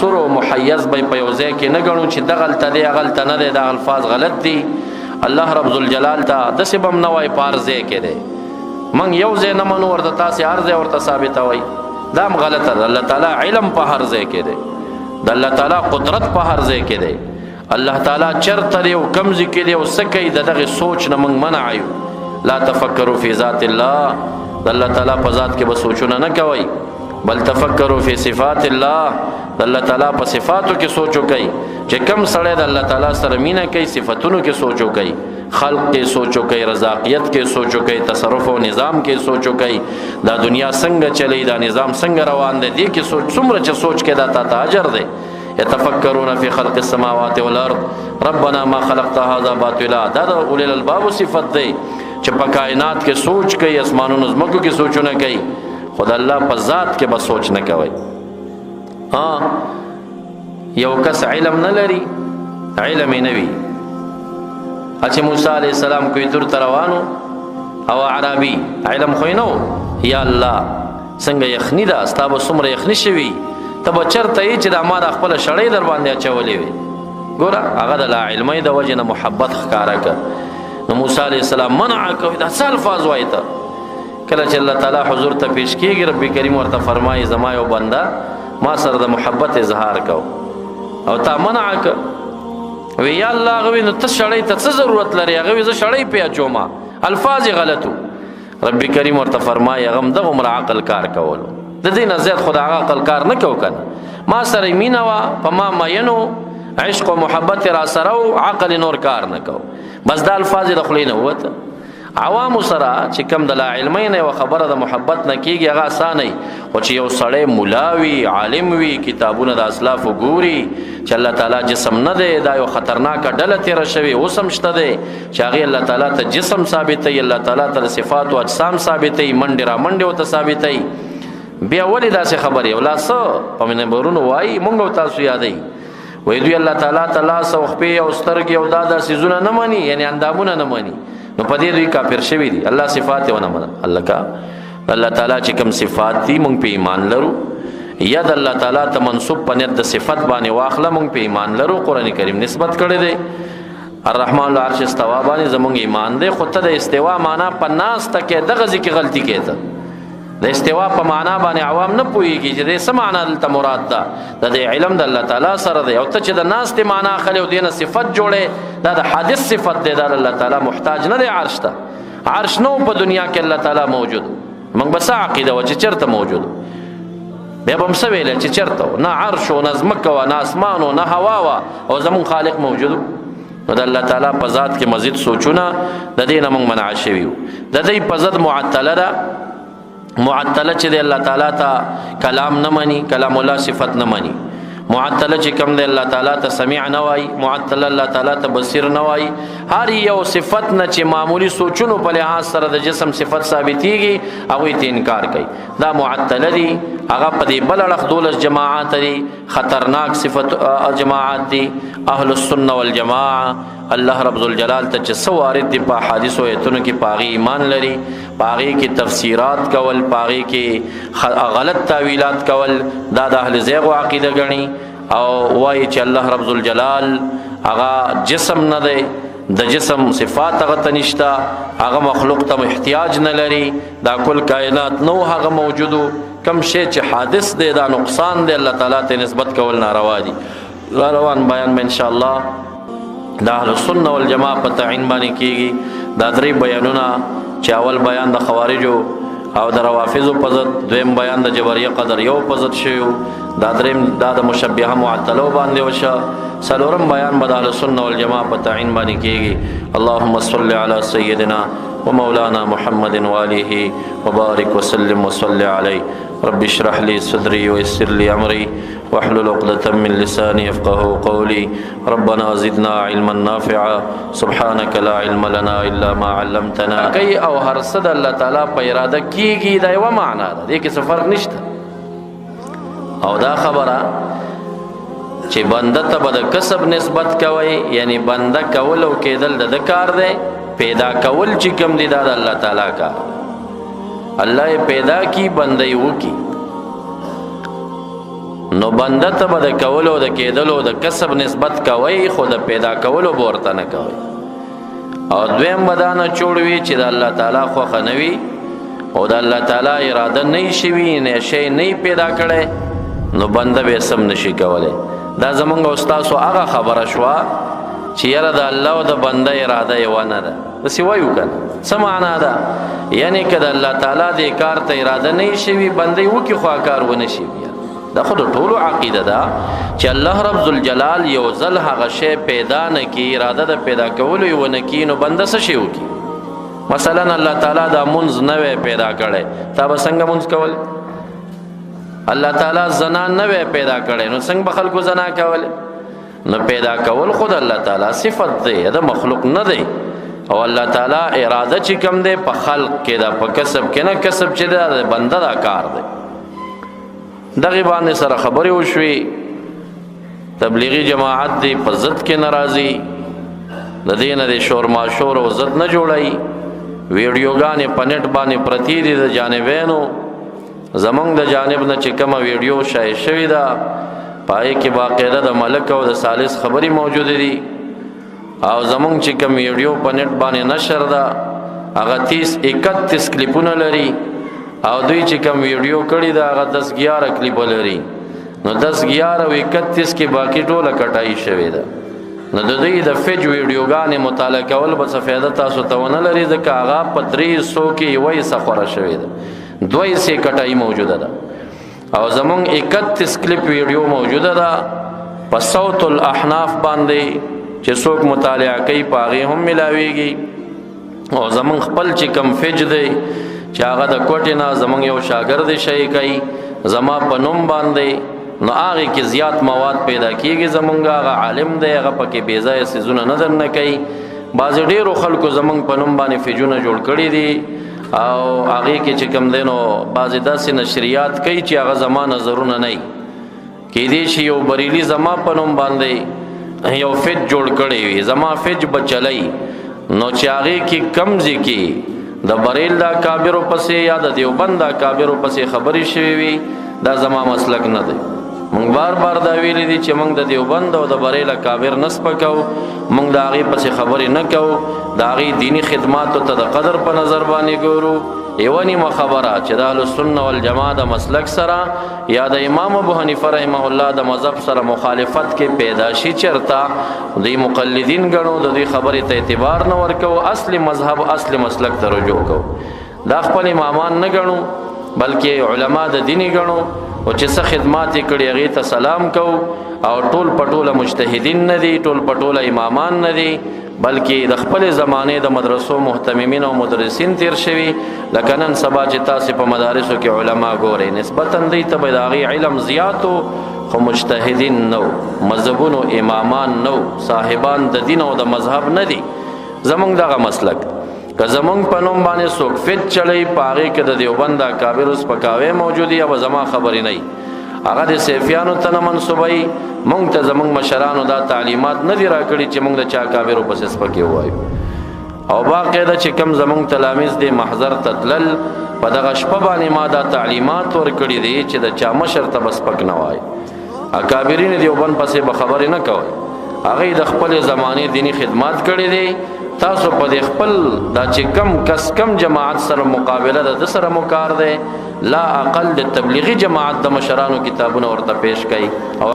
محصور او محیز به په یو ځای کې نه ګڼو چې دغلته دی هغلته نه دی، دا الفاظ غلط دي. الله رب ذوالجلال ته داسې به هم نه وایي په هر ځای کې دی. موږ یو ځای نه منو ورته تاسې هر ځای ورته ثابتوئ، دا هم غلطه ده. الله تعالی علم په هر ځای کې دی، د الله تعالی قدرت په هر ځای کې دی. الله تعالی چرته دی او کوم ځای کې دی او څه کوي، د دغې سوچ نه موږ منع یو. لا تفکروا فی ذات الله، د الله تعالی په ذات کې به سوچونه نه کوئ، بل تفکروا فی صفات الله، د الله تعالی په صفاتو کې سوچ وکئ. چې کم سړی د الله تعالی سره مینه کوي صفتونو کې سوچ وکئ، خلق کې سوچ وکئ، رزاقیت کې سوچ وکئ، تصرف او نظام کې سوچ وکئ، دا دنیا څنګه چلی، دا نظام څنګه روان دی، دې کې سوچ څومره چې سوچ کې دا تا ته اجر دی. یتفکرون فی خلق السماوات والارض ربنا ما خلقت هذا باطلا، دا د اولي الالباب صفت دی چې په کائنات کې سوچ کوي، اسمانونو ځمکو کې سوچونه کوي، خدا الله په ذات کې به سوچ نه کوي. یو کس علم نه لري، علم یې نه وي. چې موسی علیه السلام کوی تور ته روانو او عربي علم خو یې نه و، یا الله څنګه یخني ده، ستا به څومره یخني شوي، ته به چېرته یې چې دا ما د خپله شړۍ در باندې اچولې وې. ګوره هغه د لا علمۍ د وجې نه محبت ښکاره کړه. نو موسی علیه السلام منع کوي، دا څه الفاظ وایي ته؟ کله چې الله تعالی حضور ته پیش کېږي، رب کریم ورته فرمایي زما یو بنده ما سره د محبت اظهار کو او تا منع که. وی یا الله هغه وی نو ته شړۍ ته څه ضرورت لري؟ هغه وی زه شړۍ پې اچومه، الفاظ یې غلطو. رب کریم ورته فرمایي هغه هم دغومره عقل کار کولو، د دې نه زیات خو د هغه عقل کار نه کو کنه. ما سره یې مینه وه، په ما مینو، عشق و محبت را سره و، عقل نور کار نه کو، بس دا الفاظ یې د خولې نه ووته. عوامو سره چې کم د لا علمۍ نه یوه خبره د محبت نه کېږي هغه اسانه وي، خو چې یو سړی ملا وي، عالم وي، کتابونه د اسلافو ګوري چې الله تعالی جسم نه دی، دا یو خطرناکه ډله تېره شوې، اوس هم شته دی چې هغې الله تعالی ته جسم ثابتوي، الله تعالی ته د صفات و اجسام ثابتوي، منډې را منډې ورته ثابتوي. بیا ولې داسې خبرې ولا څه په منبرونو وایي، موږ او تاسو یادوي، وایي دوی الله تعالی ته لاس او خپې او سترګې او دا څیزونه نه مني، یعنې اندامونه نه مني، نو په دې دوی کافر شوي دي. الله صفات یې ونه منه. الله تعالی چې کوم صفات دي موږ په ایمان لرو، یا د الله تعالی ته منصوب په نیت د صفت باندې واخله، موږ په ایمان لرو. قرآن کریم نسبت کړی دی الرحمن العرش استوا باندې، زموږ ایمان دی. خو ته د استوا معنا په ناسته کې دغه ځای کې غلطي کېده، د استوا په معنا باندې عوام نه پوهېږي چې د څه معنا دلته مراد ده، د دې علم د الله تعالی سره دی. او ته چې د ناستې معنا اخلې او دې نه صفت جوړې، دا د حادث صفت دی، دا د الله تعالی محتاج نه دی عرش ته. عرش نه په دنیا کې الله تعالی موجود، موږ به څه عقیده وه چې چېرته موجود، بیا به هم څه ویلی چې چېرته نه عرش و، نه ځمکه وه، نه اسمان و، نه هوا وه، او زموږ خالق موجود. نو د الله تعالی په ذات کې مزید سوچونه د دې نه موږ منع شوي وو. د دې په ضد معطله ده. معطله چې د الله تعالی ته کلام نه مني، کلام الله صفت نه مني. معطله چې کوم دی الله تعالی ته سمیع نه وایي، معطله الله تعالی ته بصیر نه وایي. هر یو صفت نه چې معمولی سوچونو په لحاظ سره د جسم صفت ثابتېږي هغوی ته انکار کوي، دا معطله دي. هغه په دې بل اړخ 12 جماعات دي، خطرناک صفت جماعات دي. اهل السنه والجماعه الله رب ذوالجلال ته چې څه وارد دي په احادیثو ایتونو کې په هغې ایمان لري، په هغې کې تفسیرات کول، په هغې کې غلط تاویلات کول دا د اهل زیغ عقیده ګڼي، او وایي چې الله رب ذوالجلال هغه جسم نه دی، د جسم صفات هغه ته نشته، هغه مخلوق ته احتیاج نه لري، دا کل کائنات نو هغه موجودو، کم شی چې حادث دی دا نقصان دی، الله تعالی ته نسبت کول ناروا دي. روان بیان به انشاءالله د اهل السنه والجماعه په تعین باندې کېږي. دا درې بیانونه چې اول بیان د خوارجو او د روافضو په ضد، دویم بیان د جبریه قدریو په ضد شوی، دا دریم دا د مشبهه معطلو باندې وشه، څلورم بیان به د اهل السنه والجماعه په تعین باندې کېږي. اللهم صل علی سیدنا ومولانا محمد وآله وبارك وسلم وصل عليه. رب اشرح لي صدري ويسر لي امري واحلل عقدة من لساني يفقهوا قولي. ربنا زدنا علما نافعا سبحانك لا علم لنا الا ما علمتنا. کوي او هر څه د الله تعالی په اراده کیږي، دا یو معنا ده، دې کې څه فرق نشته. او دا خبره چې بنده ته به د کسب نسبت کوي، یعنی بنده کول او کېدل د کار دی، پیدا کول چې کوم دی دا د الله تعالی کار. الله یې پیدا کی، بنده یې وکي. نو بنده ته به د کولو د کېدلو د کسب نسبت کوئ خو د پیدا کولو به ورته نه کوئ. او دویم به دا نه جوړوي چې د الله تعالی خوښه نه وي او د الله تعالی اراده نه وي شوي نه شی نه پیدا کړی نو بنده به سم نشي کولی. دا زمونږ او ستاسو هغه خبره شوه چې یاره د الله او د بنده اراده یوه نه ده. داسې وایو که نه څه معنا ده؟ یعنې که د الله تعالی دې کار ته اراده نه وي شوي بنده یې وکړي خو کار ونه شي بیا. دا خو د ټولو عقیده ده چې الله رب ذوالجلال یو ځل هغه شی پیدا نه کړي اراده د پیدا کولو یې ونه کړي نو بنده څه شی وکړي؟ مثلا الله تعالی دا منځ نوی پیدا کړی تا به څنګه منځ کولی؟ الله تعالی زنا نوی پیدا کړی نو څنګه به خلکو زنا کولی؟ نو پیدا کول خود الله تعالی صفت دی د مخلوق نه دی. او الله تعالی اراده چې کوم دی په خلق کې دا په کسب کې نه کسب چې دا د بنده دا کار دی. دغه باندې سره خبرې وشوي تبلیغی جماعت دی په ضد کې ناراضي د دې نه د شور ماشور او ضد نه جوړای ویډیوګانې په نت باندې پرتی دي د جانبینو زمونږ د جانب نه چې کومه ویډیو شایع شوې ده پای کې باقاعده د ملک او د ثالث خبرې موجود دي او زمونږ چې کوم ویډیو په نت باندې نشر ده هغه 30-31 کلیپونه لري او دوی چې کوم ویډیو کړی دا هغه 10-11 کلیپ لري نو 10-11 او 31 کې باقی ټوله کټای شوې ده. نو د دوی د فج ویډیوګانې مطالعه کول به څه فایده تاسو ته ونه لري ځکه هغه په 300 کې یوې څه خوره شوې ده 200 کټای موجوده ده او زمونږ 31 کلیپ ویډیو موجوده ده په صوت الاحناف باندې چې څوک مطالعه کوي په هغې هم ملاویږي او زمونږ خپل چې کوم فج دی چې هغه د کوټې نه زمونږ یو شاګرد شی کوي زما په نوم باندې نو هغې کې زیات مواد پیدا کیږي زمونږ هغه عالم دی هغه پکې بې ځایه څیزونه نه درنه کوي. بعضې ډېرو خلکو زمونږ په نوم باندې فجونه جوړ کړي دي او هغې کې چې کوم دی نو بعضې داسې نشریات کوي چې هغه زما نظرونه نه وي. کیدای شي یو بریلي زما په نوم باندې یو فج جوړ کړی وي زما فج به چلی نو چې هغې کې کم ځای کې د بریل دا کابرو پسې یا د دیوبند دا کابرو پسې خبرې شوې وي دا زما مسلک نه دی. مونږ بار بار دا ویلي دي چې مونږ د دیوبند او د بریل کابر نه سپکو مونږ د هغې پسې خبرې نه کوو د هغې دینی خدماتو ته د قدر په نظر باندې ګورو. یوه نیمه خبره چې د اهلسنه والجماعت د مسلک سره یا د امام ابو حنیفه رحمه الله د مذهب سره مخالفت کې پیدا شي چېرته دوی مقلدین ګڼو د دوی خبرې ته اعتبار نه ورکوو اصل مذهب اصل مسلک ته رجوع کوو. دا خپل امامان نه ګڼو بلکې علما د دیني ګڼو او چې څه خدمات یې کړي هغې ته سلام کوو او ټول پټوله مجتهدین نه دي ټول پټوله امامان نه دي بلکې د خپل زمانه د مدرسو محتممین او مدرسین تیر شوي لکه نن سبا چې تاسې په مدارسو کې علما ګورئ نسبتا دوی ته به د هغې علم زیاتو خو مجتهدین نو مذهبونو امامان نو صاحبان د دین او د مذهب نه دي. زمونږ دغه مسلک که زمونږ په نوم باندې څوک فج چلی په هغې کې د دیوبند د اکابرو سپکاوی موجود وي به زما خبرې نه وي هغه د سیفیانو ته نه منسوبوي. مونږ ته زمونږ مشرانو دا تعلیمات نه دي راکړي چې مونږ د چا کابرو پسې سپکې ووایو او باقاعده چې کم زمونږ تلامیذ دی محضر ته تلل په دغه شپه باندې ما دا تعلیمات ورکړي دي چې د چا مشر ته به سپک نه وایي. اکابرین دیوبند پسې به خبرې نه کوئ هغې د خپل زمانې دینی خدمات کړي دي. تاسو په دې خپل دا چې کم جماعت سره مقابله ده د سره مو کار دی لا اقل د تبلیغی جماعت د مشرانو کتابونه ورته پیش کړئ او